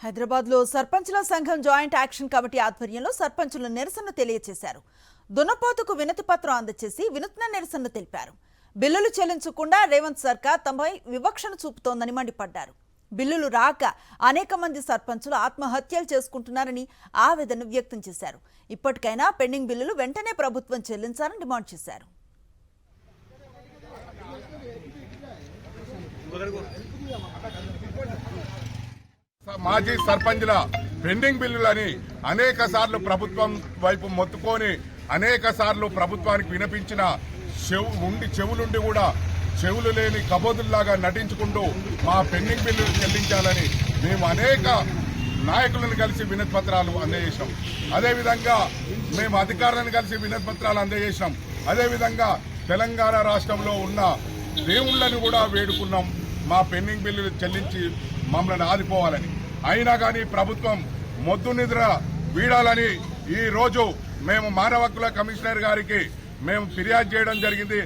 హైదరాబాద్ లో సర్పంచుల సంఘం జాయింట్ యాక్షన్ కమిటీ ఆధ్వర్యంలో సర్పంచుల నిరసన తెలియజేశారు. దున్నపోతుకు వినతి పత్రం అందజేసి వినూత్న నిరసన తెలిపారు. బిల్లులు చెల్లించకుండా రేవంత్ సర్కార్ తమపై వివక్షను చూపుతోందని మండిపడ్డారు. బిల్లులు రాక అనేక మంది సర్పంచులు ఆత్మహత్యలు చేసుకుంటున్నారని ఆవేదన వ్యక్తం చేశారు. ఇప్పటికైనా పెండింగ్ బిల్లులు వెంటనే ప్రభుత్వం చెల్లించాలని డిమాండ్ చేశారు. మాజీ సర్పంచుల పెండింగ్ బిల్లులని అనేక సార్లు ప్రభుత్వం వైపు మొత్తుకొని అనేక సార్లు ప్రభుత్వానికి వినిపించిన చెవులుండి కూడా చెవులు లేని కబోదుల్లాగా నటించుకుంటూ మా పెండింగ్ బిల్లులు చెల్లించాలని మేము అనేక నాయకులను కలిసి వినతి పత్రాలు అందజేసినాం. అదేవిధంగా మేము అధికారులను కలిసి వినతి పత్రాలు అందజేసినాం. అదేవిధంగా తెలంగాణ రాష్ట్రంలో ఉన్న దేవుళ్లను కూడా వేడుకున్నాం మా పెండింగ్ బిల్లులు చెల్లించి మమ్మల్ని ఆదుకోవాలని. అయినా కానీ ప్రభుత్వం మొద్దు నిద్ర వీడాలని ఈ రోజు మేము మానవ హక్కుల కమిషనర్ గారికి మేము ఫిర్యాదు చేయడం జరిగింది.